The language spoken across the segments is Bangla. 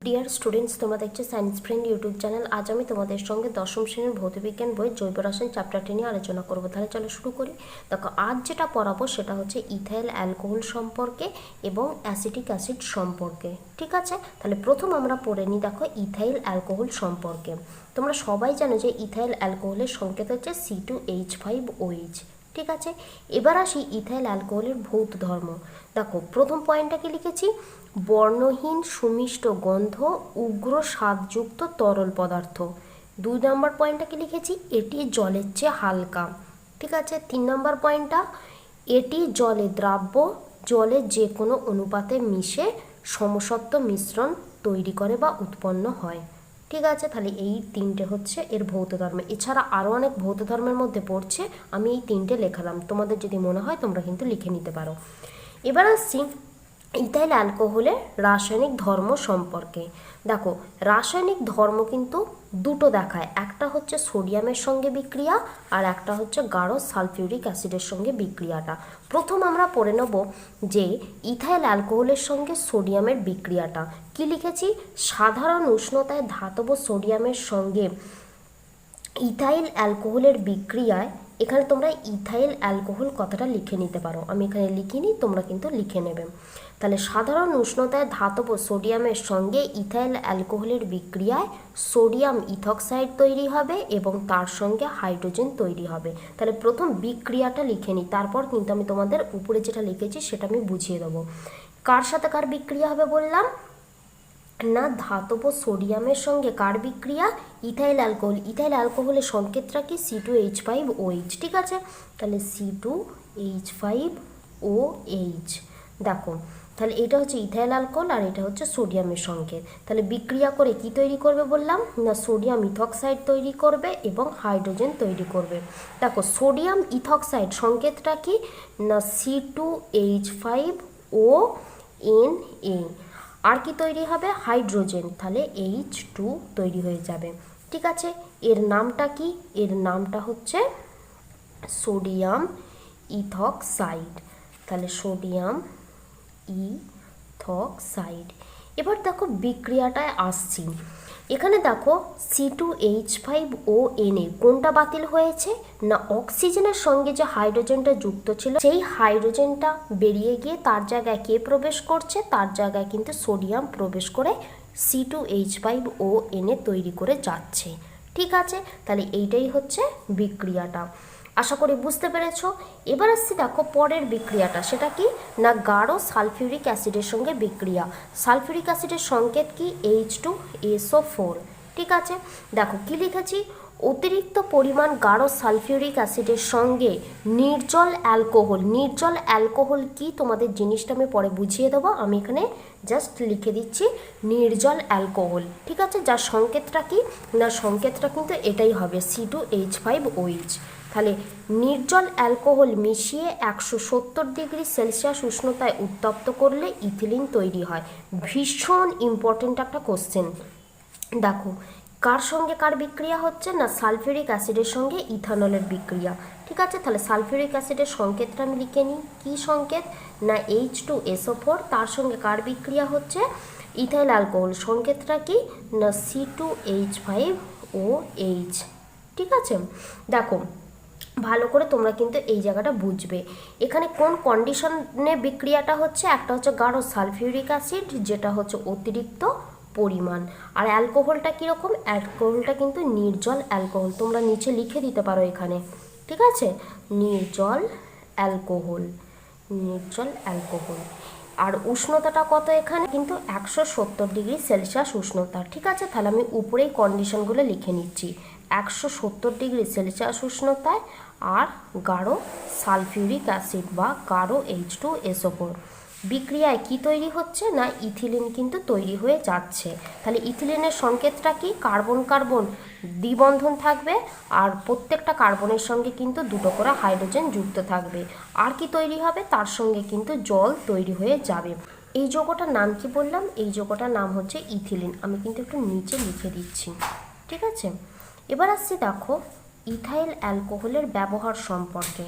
ডিয়ার স্টুডেন্টস, তোমরা দেখছো সায়েন্স ফ্রেন্ড ইউটিউব চ্যানেল। আজ আমি তোমাদের সঙ্গে দশম শ্রেণীর ভৌতবিজ্ঞান বই জৈব রসায়ন চ্যাপ্টারটি নিয়ে আলোচনা করবো। তাহলে চলো শুরু করি। দেখো, আজ যেটা পড়াবো সেটা হচ্ছে ইথাইল অ্যালকোহল সম্পর্কে এবং অ্যাসিটিক অ্যাসিড সম্পর্কে। ঠিক আছে, তাহলে প্রথম আমরা পড়ে নিই। দেখো, ইথাইল অ্যালকোহল সম্পর্কে তোমরা সবাই জানো যে ইথাইল অ্যালকোহলের সংকেত হচ্ছে C2H5OH। ঠিক আছে, এবার আসি ইথাইল অ্যালকোহলের ভৌত ধর্ম। দেখো, প্রথম পয়েন্টটা কি লিখেছি, বর্ণহীন সুমিষ্ট গন্ধ, উগ্র স্বাদযুক্ত তরল পদার্থ। 2 নম্বর পয়েন্টটা কি লিখেছি, এটি জলের চেয়ে হালকা। ঠিক আছে, 3 নম্বর পয়েন্টটা, এটি জলে দ্রাব্য, জলে যে কোনো অনুপাতে মিশে সমসত্ব মিশ্রণ তৈরি করে বা উৎপন্ন হয়। ঠিক আছে, তাহলে এই তিনটে হচ্ছে এর ভৌত ধর্ম। এছাড়া আরও অনেক ভৌত ধর্মের মধ্যে পড়ছে, আমি এই তিনটে লেখালাম, তোমাদের যদি মনে হয় তোমরা কিন্তু লিখে নিতে পারো। এবার আসছি ইথাইল অ্যালকোহলের রাসায়নিক ধর্ম সম্পর্কে। দেখো, রাসায়নিক ধর্ম কিন্তু দুটো দেখায়, একটা হচ্ছে সোডিয়ামের সঙ্গে বিক্রিয়া আর একটা হচ্ছে গাঢ় সালফিউরিক অ্যাসিডের সঙ্গে বিক্রিয়াটা। প্রথম আমরা পড়ে নেব যে ইথাইল অ্যালকোহলের সঙ্গে সোডিয়ামের বিক্রিয়াটা কি লিখেছি, সাধারণ উষ্ণতায় ধাতব সোডিয়ামের সঙ্গে ইথাইল অ্যালকোহলের বিক্রিয়ায়, এখানে তোমরা ইথাইল অ্যালকোহল কথাটা লিখে নিতে পারো, আমি এখানে লিখিনি, তোমরা কিন্তু লিখে নেবে। তাহলে সাধারণ উষ্ণতায় ধাতব সোডিয়ামের সঙ্গে ইথাইল অ্যালকোহলের বিক্রিয়ায় সোডিয়াম ইথক্সাইড তৈরি হবে এবং তার সঙ্গে হাইড্রোজেন তৈরি হবে। তাহলে প্রথম বিক্রিয়াটা লিখে নিই, তারপর কিন্তু আমি তোমাদের উপরে যেটা লিখেছি সেটা আমি বুঝিয়ে দেবো। কার সাথে কার বিক্রিয়া হবে বললাম না, ধাতব সোডিয়ামের সঙ্গে কার বিক্রিয়া, ইথাইল অ্যালকোহল। ইথাইল অ্যালকোহলের সংকেতটা কি, C2H5OH। ঠিক আছে, তাহলে C2H5OH। দেখো, তাহলে এটা হচ্ছে ইথাইল অ্যালকোহল আর এটা হচ্ছে সোডিয়ামের সংকেত। তাহলে বিক্রিয়া করে কি তৈরি করবে বললাম না, সোডিয়াম ইথক্সাইড তৈরি করবে এবং হাইড্রোজেন তৈরি করবে। দেখো, সোডিয়াম ইথক্সাইড সংকেতটা কি না, C2H5ONA। আর কি তৈরি হবে, হাইড্রোজেন, তাহলে H2 তৈরি হয়ে যাবে। ঠিক আছে, এর নামটা কি, এর নামটা হচ্ছে সোডিয়াম ইথক্সাইড। তাহলে সোডিয়াম ইথক্সাইড। এবার দেখো বিক্রিয়াটায় আসছি। এখানে দেখো C2H5ONA কোনটা বাতিল হয়েছে না, অক্সিজেনের সঙ্গে যে হাইড্রোজেনটা যুক্ত ছিল সেই হাইড্রোজেনটা বেরিয়ে গিয়ে তার জায়গায় কে প্রবেশ করছে, তার জায়গায় কিন্তু সোডিয়াম প্রবেশ করে C2H5ONA তৈরি করে যাচ্ছে। ঠিক আছে, তাহলে এইটাই হচ্ছে বিক্রিয়াটা। আশা করি বুঝতে পেরেছ। এবার আসছি দেখো পরের বিক্রিয়াটা, সেটা কি না, গাঢ় সালফিউরিক অ্যাসিডের সঙ্গে বিক্রিয়া। সালফিউরিক অ্যাসিডের সংকেত কি, H2SO4। ঠিক আছে, দেখো কি লিখেছি, অতিরিক্ত পরিমাণ গাঢ় সালফিউরিক অ্যাসিডের সঙ্গে নির্জল অ্যালকোহল। নির্জল অ্যালকোহল কি, তোমাদের জিনিসটা আমি পরে বুঝিয়ে দেবো, আমি এখানে জাস্ট লিখে দিচ্ছি নির্জল অ্যালকোহল। ঠিক আছে, যার সংকেতটা কি না, সংকেতটা কিন্তু এটাই হবে, C2H5OH। তাহলে নির্জল অ্যালকোহল মিশিয়ে 170 ডিগ্রি সেলসিয়াস উষ্ণতায় উত্তপ্ত করলে ইথিলিন তৈরি হয়। ভীষণ ইম্পর্টেন্ট একটা কোশ্চেন। দেখো, কার সঙ্গে কার বিক্রিয়া হচ্ছে না, সালফিউরিক অ্যাসিডের সঙ্গে ইথানলের বিক্রিয়া। ঠিক আছে, তাহলে সালফিউরিক অ্যাসিডের সংকেতটা আমি লিখে নিই, কী সংকেত না, H2SO4। তার সঙ্গে কার বিক্রিয়া হচ্ছে, ইথাইল অ্যালকোহল, সংকেতটা কি না, C2H5OH। ঠিক আছে, দেখো ভালো করে তোমরা কিন্তু এই জায়গাটা বুঝবে। এখানে কোন কন্ডিশনে বিক্রিয়াটা হচ্ছে, একটা হচ্ছে গাঢ় সালফিউরিক অ্যাসিড যেটা হচ্ছে অতিরিক্ত পরিমাণ, আর অ্যালকোহলটা কীরকম, অ্যালকোহলটা কিন্তু নির্জল অ্যালকোহল, তোমরা নিচে লিখে দিতে পারো এখানে। ঠিক আছে, নির্জল অ্যালকোহল, নির্জল অ্যালকোহল। আর উষ্ণতাটা কত, এখানে কিন্তু 170 ডিগ্রি সেলসিয়াস উষ্ণতা। ঠিক আছে, তাহলে আমি উপরেই কন্ডিশনগুলো লিখে নিচ্ছি, 170 ডিগ্রি সেলসিয়াস উষ্ণতায় আর গাঢ় সালফিউরিক অ্যাসিড বা গাঢ় H2SO4 বিক্রিয়ায় কি তৈরি হচ্ছে না, ইথিলিন কিন্তু তৈরি হয়ে যাচ্ছে। তাহলে ইথিলিনের সংকেতটা কি, কার্বন কার্বন দ্বিবন্ধন থাকবে আর প্রত্যেকটা কার্বনের সঙ্গে কিন্তু দুটো করে হাইড্রোজেন যুক্ত থাকবে। আর কি তৈরি হবে, তার সঙ্গে কিন্তু জল তৈরি হয়ে যাবে। এই যৌগটার নাম কি বললাম, এই যৌগটার নাম হচ্ছে ইথিলিন, আমি কিন্তু একটু নিচে লিখে দিচ্ছি। ঠিক আছে, এবার আসছি দেখো ইথাইল অ্যালকোহলের ব্যবহার সম্পর্কে।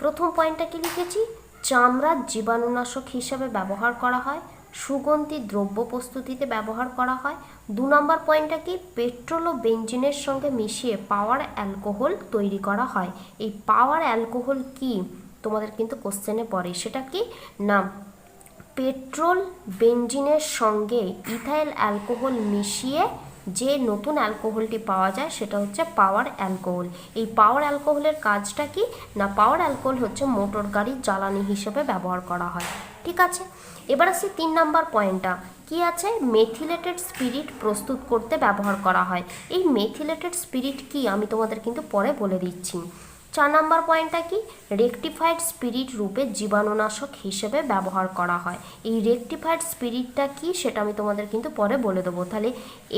প্রথম পয়েন্টটা কি লিখেছি, চামড়ার জীবাণুনাশক হিসাবে ব্যবহার করা হয়। সুগন্ধি দ্রব্য প্রস্তুতিতে ব্যবহার করা হয়। 2 নম্বর পয়েন্টটা কি, পেট্রোল ও বেঞ্জিনের সঙ্গে মিশিয়ে পাওয়ার অ্যালকোহল তৈরি করা হয়। এই পাওয়ার অ্যালকোহল কি তোমাদের কিন্তু কোশ্চেনে পড়ে, সেটা কি না পেট্রোল বেঞ্জিনের সঙ্গে ইথাইল অ্যালকোহল মিশিয়ে যে নতুন অ্যালকোহলটি পাওয়া যায় সেটা হচ্ছে পাওয়ার অ্যালকোহল। এই পাওয়ার অ্যালকোহলের কাজটা কি না পাওয়ার অ্যালকোহল হচ্ছে মোটর গাড়ির জ্বালানি হিসেবে ব্যবহার করা হয়। ঠিক আছে, এবার আসি 3 নম্বর পয়েন্টটা কি আছে, মেথিলেটেড স্পিরিট প্রস্তুত করতে ব্যবহার করা হয়। এই মেথিলেটেড স্পিরিট কি আমি তোমাদের কিন্তু পরে বলে দিচ্ছি। 4 নম্বর পয়েন্টটা কি, রেকটিফাইড স্পিরিট রূপে জীবাণুনাশক হিসেবে ব্যবহার করা হয়। এই রেকটিফাইড স্পিরিটটা কি সেটা আমি তোমাদের কিন্তু পরে বলে দেবো। তাহলে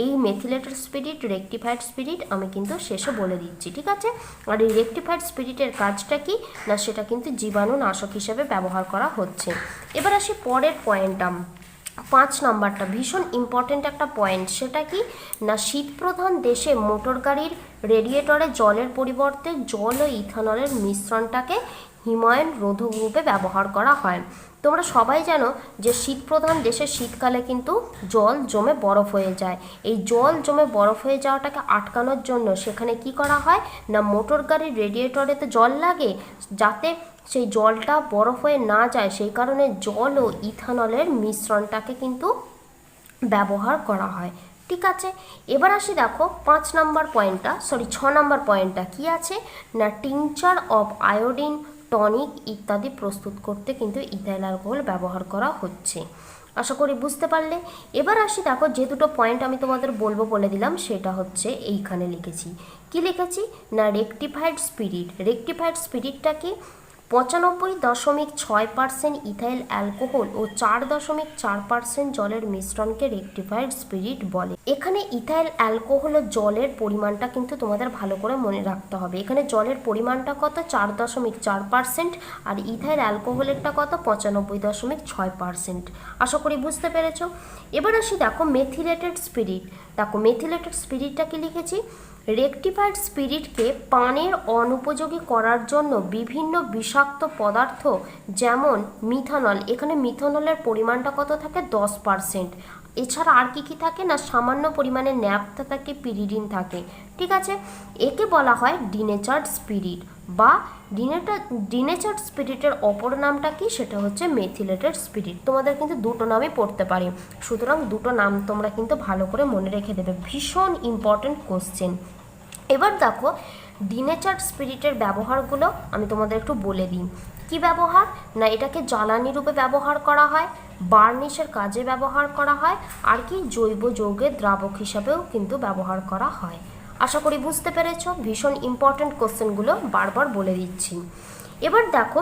এই মেথিলেটেড স্পিরিট, রেকটিফাইড স্পিরিট আমি কিন্তু শেষে বলে দিচ্ছি। ঠিক আছে, আর এই রেকটিফাইড স্পিরিটের কাজটা কি না সেটা কিন্তু জীবাণুনাশক হিসেবে ব্যবহার করা হচ্ছে। এবার আসি পরের পয়েন্টটা, 5 নম্বরটা ভীষণ ইম্পর্টেন্ট একটা পয়েন্ট, সেটা কি না শীতপ্রধান দেশে মোটর গাড়ির রেডিয়েটরে জলের পরিবর্তে জল ও ইথানলের মিশ্রণটাকে হিমায়ন রোধক রূপে ব্যবহার করা হয়। তোমরা সবাই জানো যে শীতপ্রধান দেশে শীতকালে কিন্তু জল জমে বরফ হয়ে যায়। এই জল জমে বরফ হয়ে যাওয়াটাকে আটকানোর জন্য সেখানে কি করা হয় না মোটর গাড়ির রেডিয়েটরে তো জল লাগে, যাতে সেই জলটা বরফ হয়ে না যায় সেই কারণে জল ও ইথানলের মিশ্রণটাকে কিন্তু ব্যবহার করা হয়। ঠিক আছে, এবার আসি দেখো 5 নম্বর পয়েন্টটা 6 নম্বর পয়েন্টটা কি আছে না টিংচার অফ আয়োডিন, টনিক ইত্যাদি প্রস্তুত করতে কিন্তু ইথাইল অ্যালকোহল ব্যবহার করা হচ্ছে। আশা করি বুঝতে পারলে। এবার আসি দেখো যে দুটো পয়েন্ট আমি তোমাদের বলবো বলে দিলাম, সেটা হচ্ছে এইখানে লিখেছি। কি লিখেছি না রেকটিফাইড স্পিরিট। রেকটিফাইড স্পিরিটটা কি 95.6% ইথাইল অ্যালকোহল ও 4.4% জলের মিশ্রণকে রেকটিফাইড স্পিরিট বলে। এখানে ইথাইল অ্যালকোহল ও জলের পরিমাণটা কিন্তু তোমাদের ভালো করে মনে রাখতে হবে। এখানে জলের পরিমাণটা কত 4.4% আর ইথাইল অ্যালকোহলেরটা কত 95.6%। আশা করি বুঝতে পেরেছ। এবার আসি দেখো মেথিলেটেড স্পিরিট। দেখো মেথিলেটেড স্পিরিটটা কি লিখেছি, রেকটিফাইড স্পিরিটকে পানের অনুপযোগী করার জন্য বিভিন্ন বিষাক্ত পদার্থ যেমন মিথানল, এখানে মিথানলের পরিমাণটা কত থাকে 10%। এছাড়া আর কি কি থাকে না সামান্য পরিমাণে ন্যাপথা থাকে, পিরিডিন থাকে। ঠিক আছে, একে বলা হয় ডিনেচার্ড স্পিরিট বা ডিনেচার্ড স্পিরিটের অপর নামটা কি সেটা হচ্ছে মেথিলেটেড স্পিরিট। তোমাদের কিন্তু দুটো নামই পড়তে পারে, সুতরাং দুটো নাম তোমরা কিন্তু ভালো করে মনে রেখে দেবে, ভীষণ ইম্পর্টেন্ট কোশ্চেন। এবার দেখো ডিনেচার্ড স্পিরিটের ব্যবহারগুলো আমি তোমাদের একটু বলে দিই। কি ব্যবহার না এটাকে জ্বালানি রূপে ব্যবহার করা হয়, বার্নিশের কাজে ব্যবহার করা হয়, আর কি জৈব যৌগের দ্রাবক হিসাবেও কিন্তু ব্যবহার করা হয়। আশা করি বুঝতে পেরেছ, ভীষণ ইম্পর্টেন্ট কোশ্চেনগুলো বারবার বলে দিচ্ছি। এবার দেখো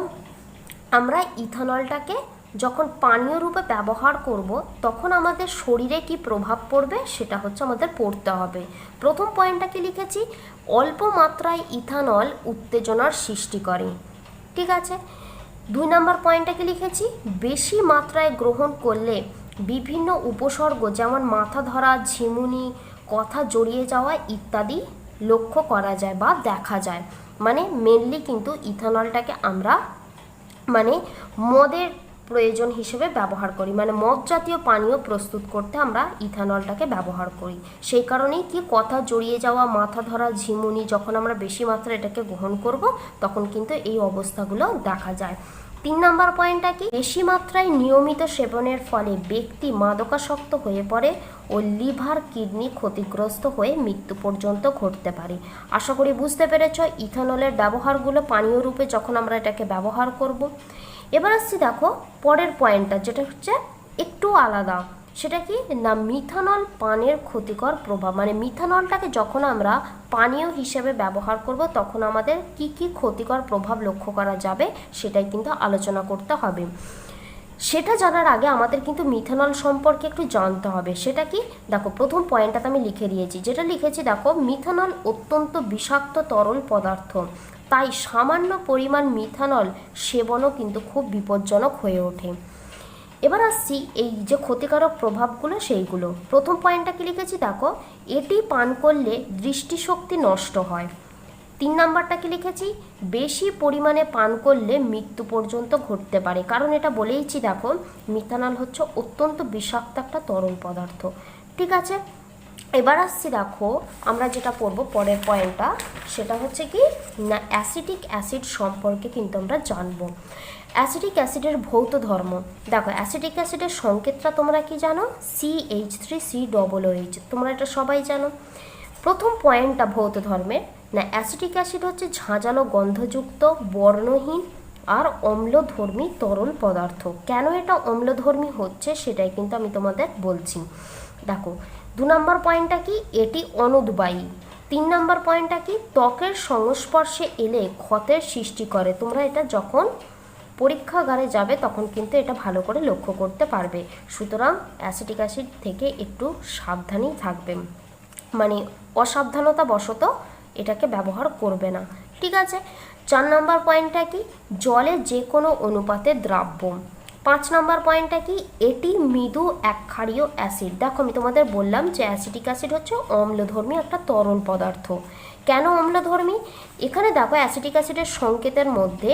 আমরা ইথানলটাকে যখন পানীয় রূপে ব্যবহার করব তখন আমাদের শরীরে কি প্রভাব পড়বে সেটা হচ্ছে আমাদের পড়তে হবে। প্রথম পয়েন্টটা কি লিখেছি, অল্প মাত্রায় ইথানল উত্তেজনার সৃষ্টি করে। ঠিক আছে, 2 নম্বর পয়েন্টটা কি লিখেছি, বেশি মাত্রায় গ্রহণ করলে বিভিন্ন উপসর্গ যেমন মাথা ধরা, ঝিমুনি, কথা জড়িয়ে যাওয়া ইত্যাদি লক্ষ্য করা যায় বা দেখা যায়। মানে মেনলি কিন্তু ইথানলটাকে আমরা মানে মদের প্রয়োজন হিসেবে ব্যবহার করি, মানে মদ জাতীয় পানীয় প্রস্তুত করতে আমরা ইথানলটাকে ব্যবহার করি। সেই কারণেই কি কথা জড়িয়ে যাওয়া, মাথা ধরা, ঝিমুনি, যখন আমরা বেশি মাত্রায় এটাকে গ্রহণ করব তখন কিন্তু এই অবস্থাগুলো দেখা যায়। 3 নম্বর পয়েন্টটা কি, বেশি মাত্রায় নিয়মিত সেবনের ফলে ব্যক্তি মাদকাসক্ত হয়ে পড়ে ও লিভার কিডনি ক্ষতিগ্রস্ত হয়ে মৃত্যু পর্যন্ত ঘটতে পারে। আশা করি বুঝতে পেরেছ ইথানলের ব্যবহারগুলো পানীয় রূপে যখন আমরা এটাকে ব্যবহার করব। এবার আসছি দেখো পরের পয়েন্টটা যেটা হচ্ছে একটু আলাদা, সেটা কি না মিথানল পানের ক্ষতিকর প্রভাব। মানে মিথানলটাকে যখন আমরা পানীয় হিসেবে ব্যবহার করব তখন আমাদের কি কি ক্ষতিকর প্রভাব লক্ষ্য করা যাবে সেটাই কিন্তু আলোচনা করতে হবে। সেটা জানার আগে আমাদের কিন্তু মিথানল সম্পর্কে একটু জানতে হবে। সেটা কি দেখো প্রথম পয়েন্টটাতে আমি লিখে দিয়েছি, যেটা লিখেছি দেখো মিথানল অত্যন্ত বিষাক্ত তরল পদার্থ, তাই সামান্য পরিমাণ মিথানল সেবনও কিন্তু খুব বিপজ্জনক হয়ে ওঠে। এবার আসছি এই যে ক্ষতিকারক প্রভাবগুলো সেইগুলো। প্রথম পয়েন্টটা কি লিখেছি দেখো, এটি পান করলে দৃষ্টিশক্তি নষ্ট হয়। 3 নাম্বারটা কি লিখেছি, বেশি পরিমাণে পান করলে মৃত্যু পর্যন্ত ঘটতে পারে, কারণ এটা বলেইছি দেখো মিথানল হচ্ছে অত্যন্ত বিষাক্ত একটা তরল পদার্থ। ঠিক আছে, এবার আসছি দেখো আমরা যেটা পড়বো পরের পয়েন্টটা, সেটা হচ্ছে কি না অ্যাসিটিক অ্যাসিড সম্পর্কে কিন্তু আমরা জানবো। অ্যাসিটিক অ্যাসিডের ভৌত ধর্ম, দেখো অ্যাসিটিক অ্যাসিডের সংকেতটা তোমরা কি জানো, CH3COOH, তোমরা এটা সবাই জানো। প্রথম পয়েন্টটা ভৌত ধর্মের, না অ্যাসিটিক অ্যাসিড হচ্ছে ঝাঁঝালো গন্ধযুক্ত বর্ণহীন আর অম্লধর্মী তরল পদার্থ। কেন এটা অম্লধর্মী হচ্ছে সেটাই কিন্তু আমি তোমাদের বলছি। দেখো 2 নম্বর পয়েন্টটা কি, এটি অনুদ্বায়ী। 3 নম্বর পয়েন্টটা কি, ত্বকের সংস্পর্শে এলে ক্ষতের সৃষ্টি করে। তোমরা এটা যখন পরীক্ষাগারে যাবে তখন কিন্তু এটা ভালো করে লক্ষ্য করতে পারবে। সুতরাং অ্যাসিটিক অ্যাসিড থেকে একটু সাবধানেই থাকবে, মানে অসাবধানতা বশত এটাকে ব্যবহার করবে না। ঠিক আছে, 4 নম্বর পয়েন্টটা কি, জলে যে কোনো অনুপাতে দ্রাব্য। 5 নম্বর পয়েন্টটা কি, এটি মৃদু একক্ষারীয় অ্যাসিড। দেখো আমি তোমাদের বললাম যে অ্যাসিটিক অ্যাসিড হচ্ছে অম্লধর্মী একটা তরল পদার্থ। কেন অম্লধর্মী, এখানে দেখো অ্যাসিটিক অ্যাসিডের সংকেতের মধ্যে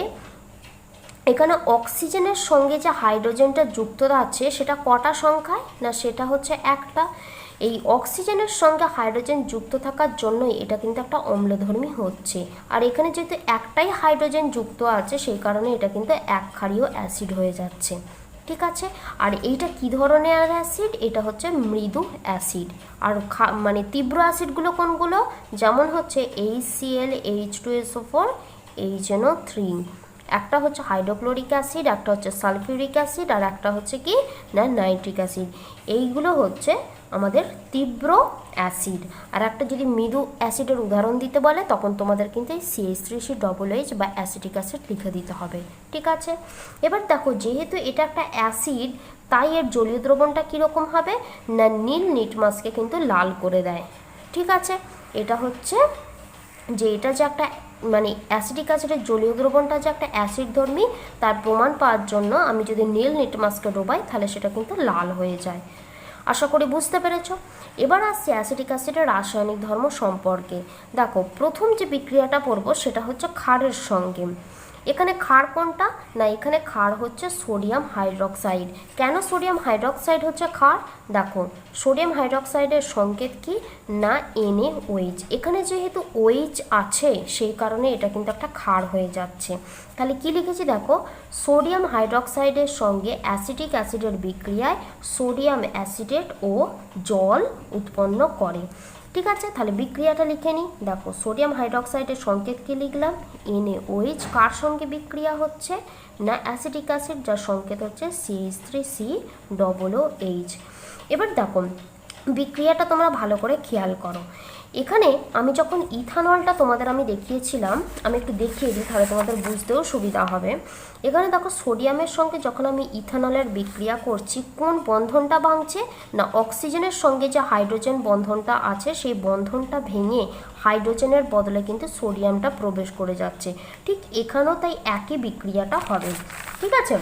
এখানে অক্সিজেনের সঙ্গে যে হাইড্রোজেনটা যুক্ত আছে সেটা কটা সংখ্যায়, না সেটা হচ্ছে একটা। এই অক্সিজেনের সঙ্গে হাইড্রোজেন যুক্ত থাকার জন্যই এটা কিন্তু একটা অম্লধর্মী হচ্ছে। আর এখানে যেহেতু একটাই হাইড্রোজেন যুক্ত আছে সেই কারণে এটা কিন্তু একক্ষারীয় অ্যাসিড হয়ে যাচ্ছে। ঠিক আছে, আর এইটা কি ধরনের অ্যাসিড, এটা হচ্ছে মৃদু অ্যাসিড। আর মানে তীব্র অ্যাসিডগুলো কোনগুলো, যেমন হচ্ছে HCl, H2SO4, HNO3। একটা হচ্ছে হাইড্রোক্লোরিক অ্যাসিড, একটা হচ্ছে সালফিউরিক অ্যাসিড, আর একটা হচ্ছে কি না নাইট্রিক অ্যাসিড। এইগুলো হচ্ছে আমাদের তীব্র অ্যাসিড। আর একটা যদি মৃদু অ্যাসিডের উদাহরণ দিতে বলে তখন তোমাদের কিন্তু এই CH3COOH বা অ্যাসিটিক অ্যাসিড লিখে দিতে হবে। ঠিক আছে, এবার দেখো যেহেতু এটা একটা অ্যাসিড তাই এর জলীয় দ্রবণটা কীরকম হবে, না নীল লিটমাসকে কিন্তু লাল করে দেয়। ঠিক আছে, এটা হচ্ছে যে এটা যে একটা মানে অ্যাসিটিক অ্যাসিডের জলীয় দ্রবণটা যে একটা অ্যাসিড ধর্মী তার প্রমাণ পাওয়ার জন্য আমি যদি নীল লিটমাসকে ডোবাই তাহলে সেটা কিন্তু লাল হয়ে যায়। আশা করি বুঝতে পেরেছো। এবার আসছি অ্যাসিটিক অ্যাসিডের রাসায়নিক ধর্ম সম্পর্কে। দেখো প্রথম যে বিক্রিয়াটা পড়বো সেটা হচ্ছে ক্ষারের সঙ্গে। এখানে ক্ষার কোনটা, না এখানে ক্ষার হচ্ছে সোডিয়াম হাইড্রক্সাইড। কেন সোডিয়াম হাইড্রক্সাইড হচ্ছে ক্ষার, দেখো সোডিয়াম হাইড্রক্সাইডের সংকেত কি, না NaOH। এখানে যেহেতু OH আছে সেই কারণে এটা কিন্তু একটা ক্ষার হয়ে যাচ্ছে। তাহলে কি লিখেছি দেখো, সোডিয়াম হাইড্রক্সাইডের সঙ্গে অ্যাসিটিক অ্যাসিডের বিক্রিয়ায় সোডিয়াম অ্যাসিটেট ও জল উৎপন্ন করে। ঠিক আছে, তাহলে বিক্রিয়াটা লিখে নিই। দেখো সোডিয়াম হাইড্রক্সাইডের সংকেত কি লিখলাম, NaOH। কার সঙ্গে বিক্রিয়া হচ্ছে, না অ্যাসিটিক অ্যাসিড, যার সংকেত হচ্ছে CH3COOH। এবার দেখো বিক্রিয়াটা তোমরা ভালো করে খেয়াল করো। এখানে আমি যখন ইথানলটা তোমাদের আমি দেখিয়েছিলাম, আমি একটু দেখিয়ে দিই তাহলে তোমাদের বুঝতেও সুবিধা হবে। এখানে দেখো সোডিয়ামের সঙ্গে যখন আমি ইথানলের বিক্রিয়া করছি কোন বন্ধনটা ভাঙছে, না অক্সিজেনের সঙ্গে যে হাইড্রোজেন বন্ধনটা আছে সেই বন্ধনটা ভেঙে হাইড্রোজেনের বদলে কিন্তু সোডিয়ামটা প্রবেশ করে যাচ্ছে। ঠিক এখানেও তাই একই বিক্রিয়াটা হবে। ঠিক আছে,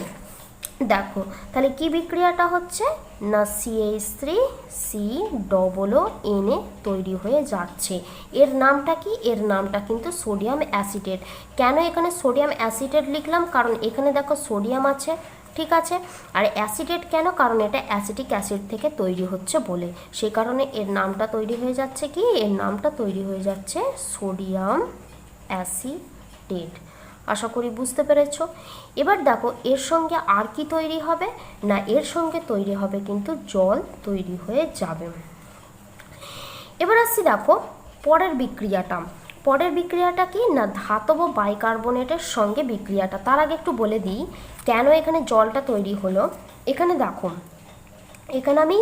দেখো তাহলে কি বিক্রিয়াটা হচ্ছে, না CH3COONA তৈরি হয়ে যাচ্ছে। এর নামটা কি, এর নামটা কিন্তু সোডিয়াম অ্যাসিটেট। কেন এখানে সোডিয়াম অ্যাসিটেট লিখলাম, কারণ এখানে দেখো সোডিয়াম আছে। ঠিক আছে, আর অ্যাসিটেট কেন, কারণ এটা অ্যাসিটিক অ্যাসিড থেকে তৈরি হচ্ছে বলে, সেই কারণে এর নামটা তৈরি হয়ে যাচ্ছে কি, এর নামটা তৈরি হয়ে যাচ্ছে সোডিয়াম অ্যাসিটেট। আশা করি বুঝতে পেরেছো। এবার দেখো এর সঙ্গে আর কি তৈরি হবে, না এর সঙ্গে তৈরি হবে কিন্তু জল তৈরি হয়ে যাবে। এবার আসছি দেখো পরের বিক্রিয়াটা। পরের বিক্রিয়াটা কি, না ধাতব বাইকার্বনেটের সঙ্গে বিক্রিয়াটা। তার আগে একটু বলে দিই কেন এখানে জলটা তৈরি হলো। এখানে দেখো এখানে আমি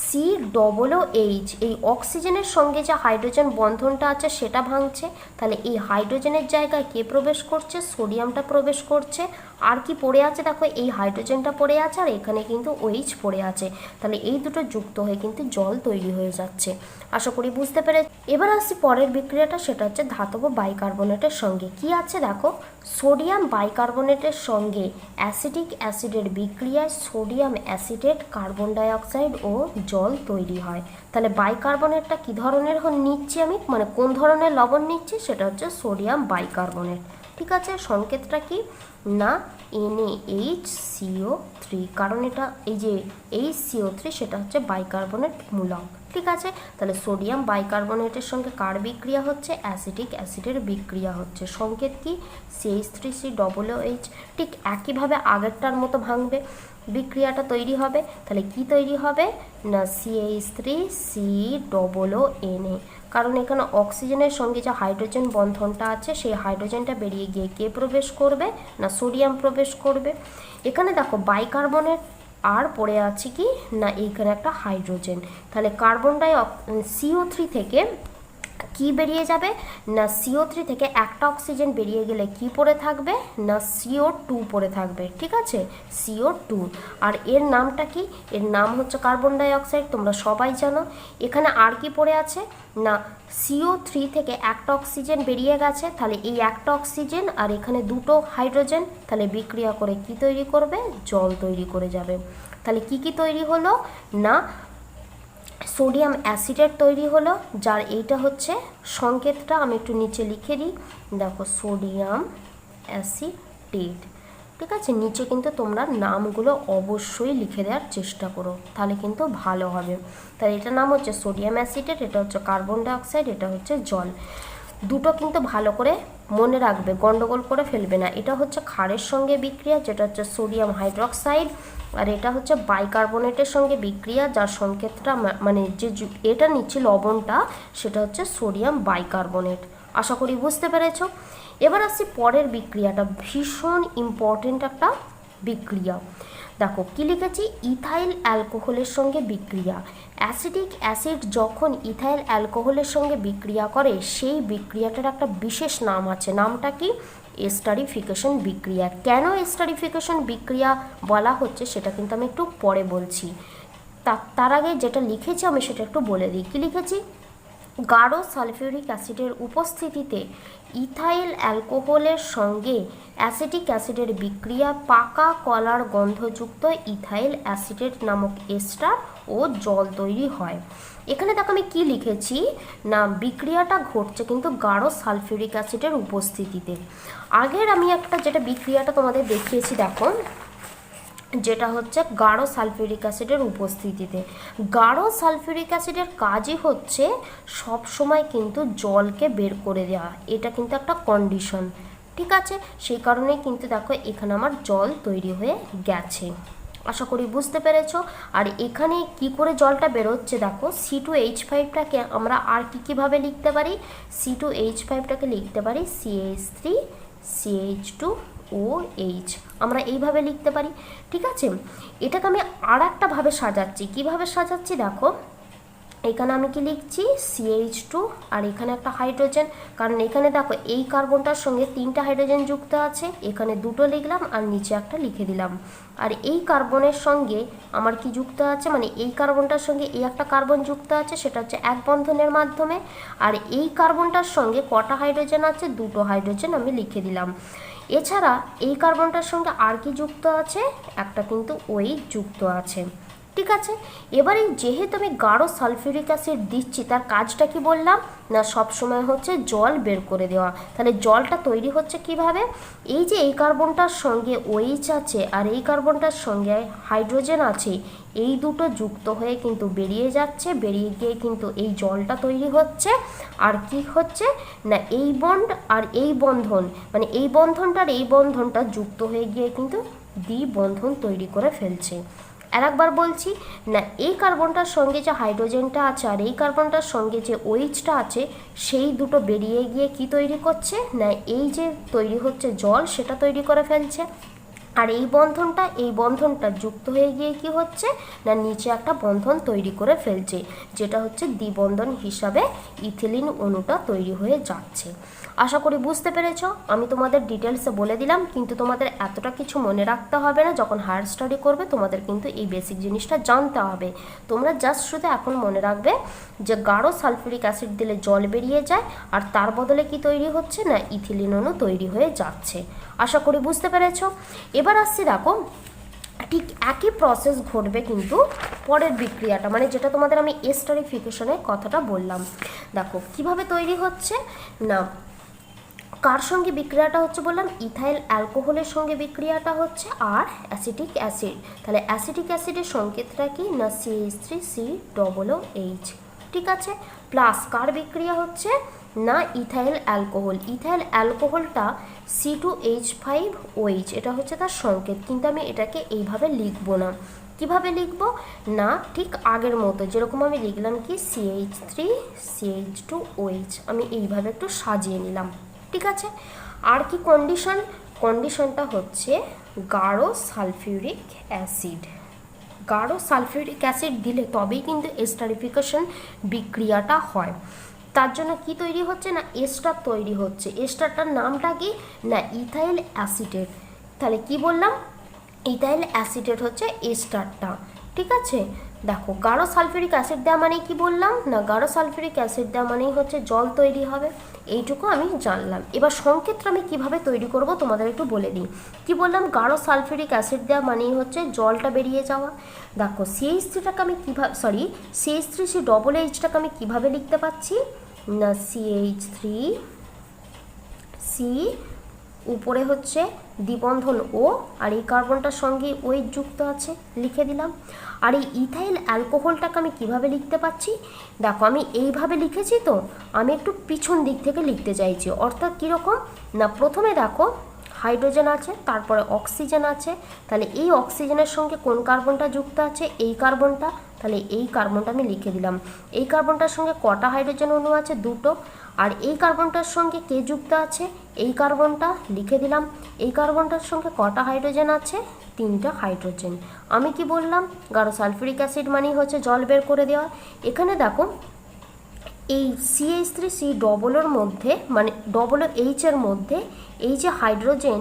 COOH এই অক্সিজেনের সঙ্গে যে হাইড্রোজেন বন্ধনটা আছে সেটা ভাঙছে। তাহলে এই হাইড্রোজেনের জায়গায় কে প্রবেশ করছে, সোডিয়ামটা প্রবেশ করছে। আর কি পড়ে আছে দেখো, এই হাইড্রোজেনটা পড়ে আছে আর এখানে কিন্তু OH পড়ে আছে, তাহলে এই দুটো যুক্ত হয়ে কিন্তু জল তৈরি হয়ে যাচ্ছে। আশা করি বুঝতে পেরে। এবার আসছি পরের বিক্রিয়াটা, সেটা হচ্ছে ধাতব বাইকার্বনেটের সঙ্গে কি আছে দেখো, সোডিয়াম বাইকার্বনেটের সঙ্গে অ্যাসিটিক অ্যাসিডের বিক্রিয়ায় সোডিয়াম অ্যাসিটেট, কার্বন ডাইঅক্সাইড ও জল তৈরি হয়। তাহলে বাইকার্বনেটটা কি ধরনের নিচ্ছি আমি, মানে কোন ধরনের লবণ নিচ্ছি, সেটা হচ্ছে সোডিয়াম বাইকার্বনেট। ঠিক আছে, সংকেতটা কি না NaHCO3, কারণ এটা এই যে HCO3 সেটা হচ্ছে বাইকার্বনেট মূলক। ঠিক আছে, তাহলে সোডিয়াম বাইকার্বনেটের সঙ্গে কার বিক্রিয়া হচ্ছে, অ্যাসিটিক অ্যাসিডের বিক্রিয়া হচ্ছে। সংকেত কি CH3COOH। ঠিক একইভাবে আগেরটার মতো ভাঙবে, বিক্রিয়াটা তৈরি হবে। তাহলে কি তৈরি হবে না CH3COONA, কারণ এখানে অক্সিজেনের সঙ্গে যে হাইড্রোজেন বন্ধনটা আছে সেই হাইড্রোজেনটা বেরিয়ে গিয়ে কে প্রবেশ করবে না সোডিয়াম প্রবেশ করবে। এখানে দেখো বাইকার্বনেট আর পড়ে আছে কি না এইখানে একটা হাইড্রোজেন, তাহলে কার্বন CO3 থেকে কি বেরিয়ে যাবে না CO3 থেকে একটা অক্সিজেন বেরিয়ে গেলে কি পড়ে থাকবে না CO2 পড়ে থাকবে। ঠিক আছে, CO2। আর এর নামটা কি, এর নাম হচ্ছে কার্বন ডাইঅক্সাইড, তোমরা সবাই জানো। এখানে আর কি পড়ে আছে না CO3 থেকে একটা অক্সিজেন বেরিয়ে গেছে, তাহলে এই একটা অক্সিজেন আর এখানে দুটো হাইড্রোজেন, তাহলে বিক্রিয়া করে কি তৈরি করবে, জল তৈরি করে যাবে। তাহলে কি কি তৈরি হলো না সোডিয়াম অ্যাসিডেট তৈরি হলো, যার এইটা হচ্ছে সংকেতটা আমি একটু নিচে লিখে দিই, দেখো সোডিয়াম অ্যাসিটেট। ঠিক আছে, নিচে কিন্তু তোমরা নামগুলো অবশ্যই লিখে দেওয়ার চেষ্টা করো, তাহলে কিন্তু ভালো হবে। তাহলে এটার নাম হচ্ছে সোডিয়াম অ্যাসিটেট, এটা হচ্ছে কার্বন ডাইঅক্সাইড, এটা হচ্ছে জল। দুটো কিন্তু ভালো করে মনে রাখবে, গন্ডগোল করে ফেলবে না। এটা হচ্ছে ক্ষারের সঙ্গে বিক্রিয়া, যেটা হচ্ছে সোডিয়াম হাইড্রক্সাইড, আর এটা হচ্ছে বাইকার্বনেটের সঙ্গে বিক্রিয়া, যার সংকেতটা মানে যে এটা নিচ্ছি লবণটা, সেটা হচ্ছে সোডিয়াম বাইকার্বনেট। আশা করি বুঝতে পেরেছো। এবার আসছি পরের বিক্রিয়াটা, ভীষণ ইম্পর্টেন্ট একটা বিক্রিয়া। দেখো কি লিখেছি, ইথাইল অ্যালকোহলের সঙ্গে বিক্রিয়া। অ্যাসিটিক অ্যাসিড যখন ইথাইল অ্যালকোহলের সঙ্গে বিক্রিয়া করে সেই বিক্রিয়াটার একটা বিশেষ নাম আছে, নামটা কি এস্টারিফিকেশন বিক্রিয়া। কেন এস্টারিফিকেশন বিক্রিয়া বলা হচ্ছে সেটা কিন্তু আমি একটু পরে বলছি। তার আগে যেটা লিখেছি আমি সেটা একটু বলে দিই। কি লিখেছি, গাঢ় সালফিউরিক অ্যাসিডের উপস্থিতিতে ইথাইল অ্যালকোহলের সঙ্গে অ্যাসিটিক অ্যাসিডের বিক্রিয়া পাকা কলার গন্ধযুক্ত ইথাইল অ্যাসিটেট নামক এস্টার ও জল তৈরি হয়। এখানে দেখো আমি কি লিখেছি না বিক্রিয়াটা ঘটছে কিন্তু গাঢ় সালফিউরিক অ্যাসিডের উপস্থিতিতে। আগের আমি একটা যেটা বিক্রিয়াটা তোমাদের দেখিয়েছি দেখো, যেটা হচ্ছে গাঢ় সালফিউরিক অ্যাসিডের উপস্থিতিতে। গাঢ় সালফিউরিক অ্যাসিডের কাজই হচ্ছে সব সময় কিন্তু জলকে বের করে দেওয়া, এটা কিন্তু একটা কন্ডিশন। ঠিক আছে, সেই কারণেই কিন্তু দেখো এখানে আমার জল তৈরি হয়ে গেছে। আশা করি বুঝতে পেরেছো। আর এখানে কি করে জলটা বেরোচ্ছে দেখো, C2H5টাকে আমরা আর কীভাবে লিখতে পারি, C2H5টাকে লিখতে পারি CH3CH2OH, আমরা এইভাবে লিখতে পারি। ঠিক আছে, এটাকে আমি আর একটা ভাবে সাজাচ্ছি। কিভাবে সাজাচ্ছি দেখো, এখানে আমি কি লিখছি CH2 আর এখানে একটা হাইড্রোজেন, কারণ এখানে দেখো এই কার্বনটার সঙ্গে তিনটা হাইড্রোজেন যুক্ত আছে, এখানে দুটো লিখলাম আর নিচে একটা লিখে দিলাম। আর এই কার্বনের সঙ্গে আমার কি যুক্ত আছে, মানে এই কার্বনটার সঙ্গে এই একটা কার্বন যুক্ত আছে, সেটা হচ্ছে এক বন্ধনের মাধ্যমে। আর এই কার্বনটার সঙ্গে কটা হাইড্রোজেন আছে, দুটো হাইড্রোজেন আমি লিখে দিলাম। এছাড়া এই কার্বনটার সঙ্গে আর কি যুক্ত আছে, একটা কিন্তু OH যুক্ত আছে। ঠিক আছে, এবারে যেহেতু আমি গাঢ় সালফিউরিক অ্যাসিড দিচ্ছি, তার কাজটা কি বললাম না সবসময় হচ্ছে জল বের করে দেওয়া। তাহলে জলটা তৈরি হচ্ছে কিভাবে, এই যে এই কার্বনটার সঙ্গে OH আছে আর এই কার্বনটার সঙ্গে হাইড্রোজেন আছে, এই দুটো যুক্ত হয়ে কিন্তু বেরিয়ে যাচ্ছে, বেরিয়ে গিয়ে কিন্তু এই জলটা তৈরি হচ্ছে। আর কি হচ্ছে না এই বন্ড আর এই বন্ধন, মানে এই বন্ধনটা আর এই বন্ধনটা যুক্ত হয়ে গিয়ে কিন্তু দ্বিবন্ধন তৈরি করে ফেলছে। আর একবার বলছি না এই কার্বনটার সঙ্গে যে হাইড্রোজেনটা আছে আর এই কার্বনটার সঙ্গে যে OHটা আছে, সেই দুটো বেরিয়ে গিয়ে কি তৈরি করছে না এই যে তৈরি হচ্ছে জল, সেটা তৈরি করে ফেলছে। আর এই বন্ধনটা যুক্ত হয়ে গিয়ে কি হচ্ছে না নিচে একটা বন্ধন তৈরি করে ফেলছে, যেটা হচ্ছে দ্বিবন্ধন হিসাবে ইথিলিন অণুটা তৈরি হয়ে যাচ্ছে। আশা করি বুঝতে পেরেছো। আমি তোমাদের ডিটেলসে বলে দিলাম, কিন্তু তোমাদের এতটা কিছু মনে রাখতে হবে না। যখন হায়ার স্টাডি করবে তোমাদের কিন্তু এই বেসিক জিনিসটা জানতে হবে। তোমরা জাস্ট শুধু এখন মনে রাখবে যে গাঢ় সালফিউরিক অ্যাসিড দিলে জল বেরিয়ে যায়, আর তার বদলে কি তৈরি হচ্ছে না ইথিলিন অণু তৈরি হয়ে যাচ্ছে। আশা করি বুঝতে পেরেছো। এবার আসছি দেখো, ঠিক একই প্রসেস ঘটবে কিন্তু পরের বিক্রিয়াটা, মানে যেটা তোমাদের আমি এস্টারিফিকেশনের কথাটা বললাম। দেখো কিভাবে তৈরি হচ্ছে না, কার সঙ্গে বিক্রিয়াটা হচ্ছে বললাম, ইথাইল অ্যালকোহলের সঙ্গে বিক্রিয়াটা হচ্ছে আর অ্যাসিটিক অ্যাসিড। তাহলে অ্যাসিটিক অ্যাসিডের সংকেতটা কি না CH3COOH, ঠিক আছে। প্লাস কার বিক্রিয়া হচ্ছে না ইথাইল অ্যালকোহল। ইথাইল অ্যালকোহলটা C2H5OH, এটা হচ্ছে তার সংকেত, কিন্তু আমি এটাকে এইভাবে লিখবো না। কিভাবে লিখবো না, ঠিক আগের মতো যেরকম আমি লিখলাম কি CH3CH2OH, আমি এইভাবে একটু সাজিয়ে নিলাম, ঠিক আছে। আর কি কন্ডিশনটা হচ্ছে গাঢ় সালফিউরিক অ্যাসিড। গাঢ় সালফিউরিক অ্যাসিড দিলে তবেই কিন্তু এস্টারিফিকেশন বিক্রিয়াটা হয়। তার জন্য কি তৈরি হচ্ছে না এস্টার তৈরি হচ্ছে। এস্টারটার নামটা কি না ইথাইল অ্যাসিটেট। তাহলে কি বললাম, ইথাইল অ্যাসিটেট হচ্ছে এস্টারটা, ঠিক আছে। দেখো গাঢ় সালফিউরিক অ্যাসিড দেওয়া মানে কি বললাম না, গাঢ় সালফিউরিক অ্যাসিড দেওয়া মানেই হচ্ছে জল তৈরি হবে, এইটুকু আমি জানলাম। এবার সংকেতটা আমি কিভাবে তৈরি করব তোমাদের একটু বলে দিই। কি বললাম, গাঢ় সালফিউরিক অ্যাসিড দেওয়া মানেই হচ্ছে জলটা বেরিয়ে যাওয়া। দেখো CH3টাকে আমি কীভাবে CH3COOHটাকে আমি কীভাবে লিখতে পাচ্ছি না CH3C, উপরে হচ্ছে দ্বিবন্ধন ও, আর এই কার্বনটার সঙ্গে OH যুক্ত আছে, লিখে দিলাম। আর এই ইথাইল অ্যালকোহলটাকে আমি কিভাবে লিখতে পাচ্ছি, দেখো আমি এইভাবে লিখেছি, তো আমি একটু পিছন দিক থেকে লিখতে চাইছি। অর্থাৎ কীরকম না, প্রথমে দেখো হাইড্রোজেন আছে, তারপরে অক্সিজেন আছে। তাহলে এই অক্সিজেনের সঙ্গে কোন কার্বনটা যুক্ত আছে, এই কার্বনটা। তাহলে এই কার্বনটা আমি লিখে দিলাম। এই কার্বনটার সঙ্গে কটা হাইড্রোজেন অণু আছে, দুটো। আর এই কার্বনটার সঙ্গে কে যুক্ত আছে, এই কার্বনটা, লিখে দিলাম। এই কার্বনটার সঙ্গে কটা হাইড্রোজেন আছে, তিনটা হাইড্রোজেন। আমি কি বললাম, গাঢ় সালফিউরিক অ্যাসিড মানেই হচ্ছে জল বের করে দেওয়া। এখানে দেখো এই CH3C মধ্যে, মানে OH এর মধ্যে এই যে হাইড্রোজেন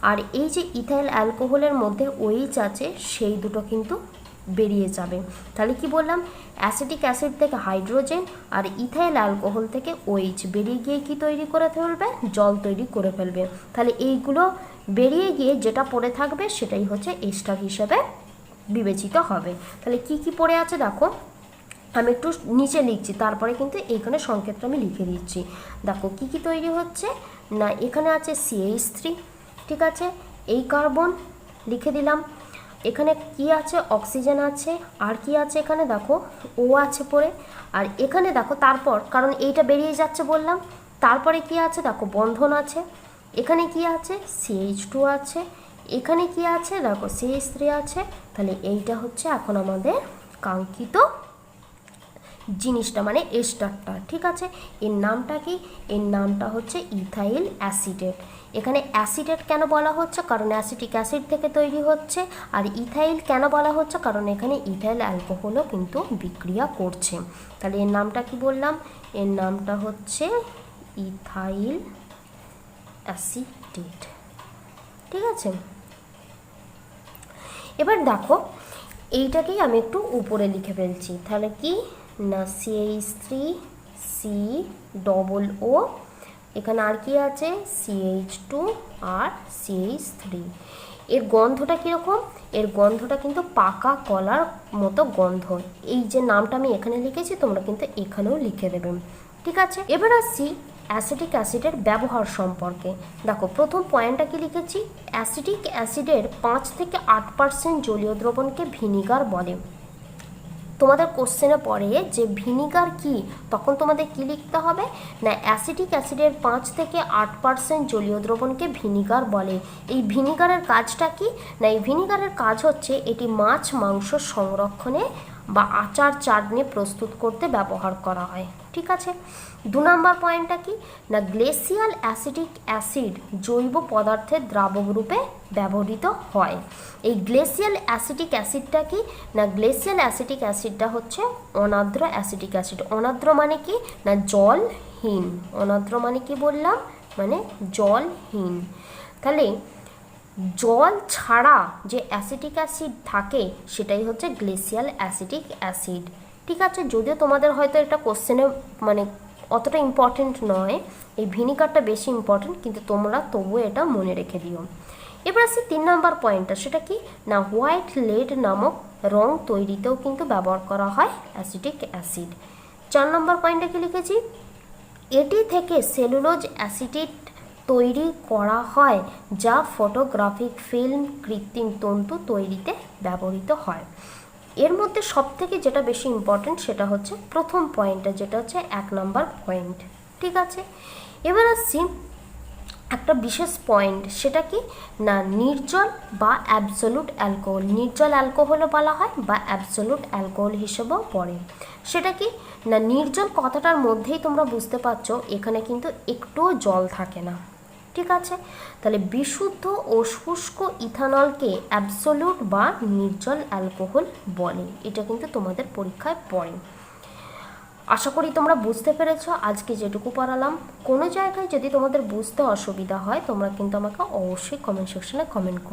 আর এই যে ইথাইল অ্যালকোহলের মধ্যে OH আছে, সেই দুটো কিন্তু বেরিয়ে যাবে। তাহলে কি বললাম, অ্যাসিটিক অ্যাসিড থেকে হাইড্রোজেন আর ইথাইল অ্যালকোহল থেকে OH বেরিয়ে গিয়ে কি তৈরি করে ফেলবে, জল তৈরি করে ফেলবে। তাহলে এইগুলো বেরিয়ে গিয়ে যেটা পড়ে থাকবে সেটাই হচ্ছে এস্টার হিসেবে বিবেচিত হবে। তাহলে কি কি পড়ে আছে দেখো, আমি একটু নিচে লিখছি, তারপরে কিন্তু এইখানে সংকেতটা আমি লিখে দিচ্ছি। দেখো কি কি তৈরি হচ্ছে না, এখানে আছে CH3, ঠিক আছে, এই কার্বন লিখে দিলাম। এখানে কি আছে, অক্সিজেন আছে, আর কি আছে এখানে দেখো ও আছে পরে। আর এখানে দেখো তারপর, কারণ এইটা বেরিয়ে যাচ্ছে বললাম, তারপরে কি আছে দেখো বন্ধন আছে। এখানে কি আছে CH2 আছে, এখানে কি আছে দেখো CH3 আছে। তাহলে এইটা হচ্ছে এখন আমাদের কাঙ্ক্ষিত জিনিসটা, মানে এস্টারটা, ঠিক আছে। এর নামটা কি, এর নামটা হচ্ছে ইথাইল অ্যাসিটেট। এখানে অ্যাসিটেট কেন বলা হচ্ছে, কারণ অ্যাসিটিক অ্যাসিড থেকে তৈরি হচ্ছে। আর ইথাইল কেন বলা হচ্ছে, কারণ এখানে ইথাইল অ্যালকোহলও কিন্তু বিক্রিয়া করছে। তাহলে এর নামটা কি বললাম, এর নামটা হচ্ছে ইথাইল অ্যাসিটেট, ঠিক আছে। এবার দেখো এইটাকেই আমি একটু উপরে লিখে ফেলছি। তাহলে কি না CH3COO, এখানে আর কি আছে CH2 আর CH3। এর গন্ধটা কীরকম, এর গন্ধটা কিন্তু পাকা কলার মতো গন্ধ। এই যে নামটা আমি এখানে লিখেছি তোমরা কিন্তু এখানেও লিখে দেবে, ঠিক আছে। এবার আসছি অ্যাসিটিক অ্যাসিডের ব্যবহার সম্পর্কে। দেখো প্রথম পয়েন্টটা কি লিখেছি, অ্যাসিটিক অ্যাসিডের 5 থেকে 8% জলীয় দ্রবণকে ভিনিগার বলে। তোমাদের কোশ্চেনে পড়ে যে ভিনিগার কি, তখন তোমাদের কি লিখতে হবে না অ্যাসিটিক অ্যাসিডের 5 থেকে 8% জলীয় দ্রবণকে ভিনিগার বলে। এই ভিনিগারের কাজটা কি না, এই ভিনিগারের কাজ হচ্ছে এটি মাছ মাংস সংরক্ষণে বা আচার চাটনি প্রস্তুত করতে ব্যবহার করা হয়। ঠিক আছে, 2 নম্বর পয়েন্টটা কি না গ্লেসিয়াল অ্যাসিটিক অ্যাসিড জৈব পদার্থের দ্রাবক রূপে ব্যবহৃত হয়। এই গ্লেসিয়াল অ্যাসিটিক অ্যাসিডটা কি না গ্লেসিয়াল অ্যাসিটিক অ্যাসিডটা হচ্ছে অনার্দ্র অ্যাসিটিক অ্যাসিড। অনার্দ্র মানে কি না জলহীন। অনার্দ্র মানে কি বললাম, মানে জলহীন। তাহলে জল ছাড়া যে অ্যাসিটিক অ্যাসিড থাকে সেটাই হচ্ছে গ্লেসিয়াল অ্যাসিটিক অ্যাসিড। ঠিক আছে, যদিও তোমাদের হয়তো এটা কোশ্চেনে মানে অতটা ইম্পর্টেন্ট নয়, এই ভিনিগারটা বেশি ইম্পর্টেন্ট, কিন্তু তোমরা তবুও এটা মনে রেখে দিও। এবার আসি 3 নম্বর পয়েন্টটা, সেটা কি না হোয়াইট লেড নামক রং তৈরিতেও কিন্তু ব্যবহার করা হয় অ্যাসিটিক অ্যাসিড। 4 নম্বর পয়েন্টে কি লিখেছি, এটি থেকে সেলুলোজ অ্যাসিটেট তৈরি করা হয় যা ফটোগ্রাফিক ফিল্ম কৃত্রিম তন্তু তৈরিতে ব্যবহৃত হয়। এর মধ্যে সবথেকে যেটা বেশি ইম্পর্টেন্ট সেটা হচ্ছে প্রথম পয়েন্টটা, যেটা হচ্ছে 1 নম্বর পয়েন্ট। ঠিক আছে, এবার আসছি একটা বিশেষ পয়েন্ট, সেটা কি না নির্জল বা অ্যাবসোলুট অ্যালকোহল। নির্জল অ্যালকোহলও বলা হয় বা অ্যাবসোলুট অ্যালকোহল হিসেবেও পড়ে। সেটা কি না নির্জল কথাটার মধ্যেই তোমরা বুঝতে পারছো এখানে কিন্তু একটুও জল থাকে না। ঠিক আছে, তাহলে বিশুদ্ধ ও শুষ্ক ইথানলকে অ্যাবসোলুট বা নির্জল অ্যালকোহল বলে। এটা কিন্তু তোমাদের পরীক্ষায় পড়ে। আশা করি তোমরা বুঝতে পেরেছো আজকে যেটুকু পড়ালাম। কোনো জায়গায় যদি তোমাদের বুঝতে অসুবিধা হয় তোমরা কিন্তু আমাকে অবশ্যই কমেন্ট সেকশনে কমেন্ট করো।